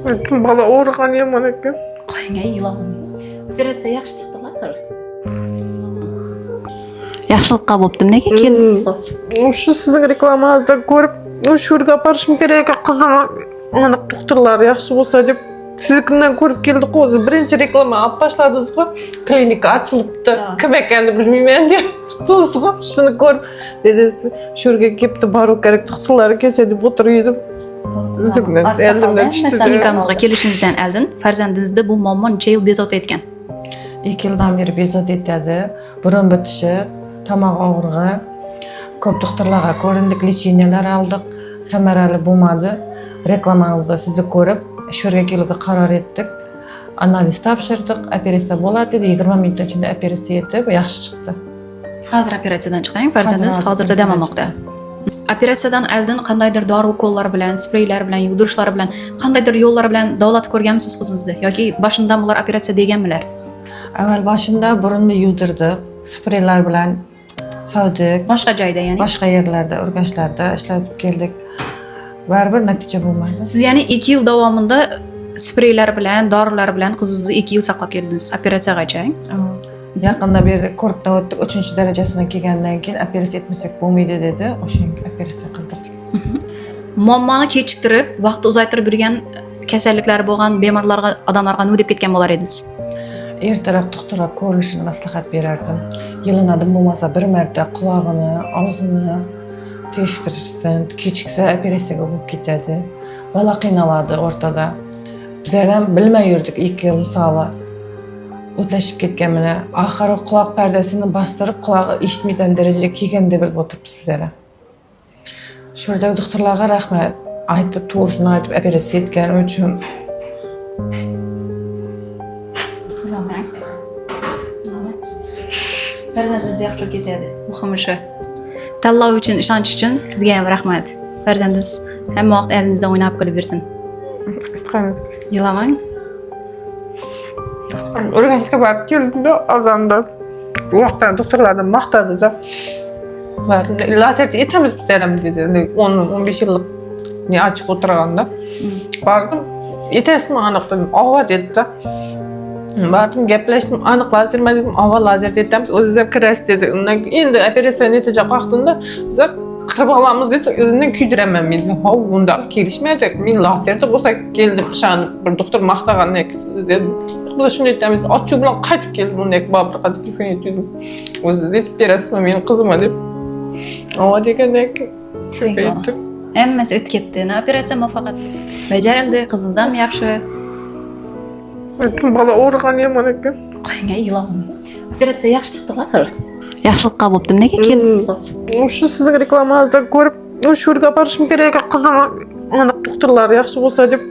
Bala oğurgan yaman ekan. Qo'ying, ilohim. Operatsiya yaxshi chiqdi axir. Yaxshilikqa bo'ptim, nega keldingiz? Şu sizin reklamanızda görüp, şurga aparışım gerek kızıma aniq doktorlar yaxshi bolsa deb sizkinden görüp keldik o'zi. Birinchi reklama olib başladınız-ku. Klinika açılıptı. Kim ekanini bilmayman deb chiqdingiz-ku. Shuni ko'rib dedingiz, şurga kelibdi, baru kerak doktorlar kelsa deb o'tirib edim. O'zimdan elimdan tushdi. Klinikamizga kelishingizdan oldin farzandingizda bu muammo necha yil bezovta etgan? 2 yıldan beri bezovta etadi, burun bitishi, tomoq og'rig'i. Ko'p doktorlarga ko'rindik, lecheniyalar oldik, samarali bo'lmadi. Reklamangizda sizni ko'rib, shurga kelishga qaror etdik. Analiz topshirdik, operatsiya bo'ladi dedi. 20 minut ichida operatsiya etib, yaxshi chiqdi. Hozir operatsiyadan chiqding, farzandingiz hozirda dam olmoqda. Operatsiyadan oldin qandaydir dori ukollar bilan, spreylar bilan, yugurishlar bilan, qandaydir yo'llar bilan davolat ko'rganmisiz qizingizni yoki boshidan ular operatsiya deganmilar? Avval boshida burunni yuvdirdik, spreylar bilan savdik. Boshqa joyda, ya'ni Boshqa yerlarda, urganchlarda ishlatib keldik. Baribir natija bo'lmadi. siz ya'ni 2 yil davomida spreylar bilan, dorilar bilan qizingizni 2 yil saqlab keldingiz operatsiyagacha. Yaqinda bir ko'rikdan o'tdik, 3-darajasini kelgandan keyin operatsiya etmasak bo'lmaydi dedi. O'shanga operatsiya qildik. Muammoni kechiktirib, vaqtni uzaytirib yurgan kasalliklari bo'lgan bemorlarga, odamlarga nima deb ketgan bo'lar edingiz? Ertaroq doktorga ko'rishini maslahat berardim. Yilinadim bo'lmasa bir marta qulog'ini, og'zini tekshirishsin, kechiksa operatsiyaga bo'lib ketadi. Bola qiynaladi o'rtada. Bizlar ham bilmay yurdik 2 yil misoli. O'tlashib ketganmini, oxiri quloq pardasini bostirib, qulog'i eshitmaydigan darajaga kelganda bilib o'tiribmiz bizlar. Shurdagi doktorlarga rahmat. Aytib, to'g'risini aytib operatsiya etgani uchun. Farzandingiz yaxshi ketadi. Muhimi shu. Tanlov uchun, ishonch uchun sizga ham rahmat. Farzandingiz hamma vaqt elinizda o'ynab kulib yursin. Yig'lamang. Urganchga borib keldim-da, azanda. U vaqtda doktorlardan maqtadi-da. Lazer etamiz bizlar ham dedi. 10-15 yillik ne açıp oturganda. Bardım, etesizmi aniq dedim. Ava dedi-da. Bardım, gaplashdim, aniq lazer mi dedim. Ava lazer etamiz, o'zingiz kirasiz dedi. Undan endi operatsiya netijak vaqtında bizlar qirib olamiz dedi. O'zimdan kuydiramam men. Ha, bunda kelishmayacak. Men lazerda bo'lsa keldim, ishonib bir doktor maqtagandan keyin dedim. Biz shuni aytamiz, ochu bilan qaytib keldim, unday Baburga telefon etdim. O'zingiz aytib berasizmi mening qizimga deb. Ava degandan keyin aytdim. Hammasi o'tib ketdi. Operatsiya muvaffaqiyat bajarildi. Qizingiz ham yaxshi. Bala oğurgan yaman ekan. Qo'ying, ilohim. Operatsiya yaxshi chiqdi axir. Yaxshilikqa bo'ptim, nega keldingiz? Şu sizin reklamanızda görüp, şurga aparışım gerek kızıma aniq doktorlar yaxshi bolsa deb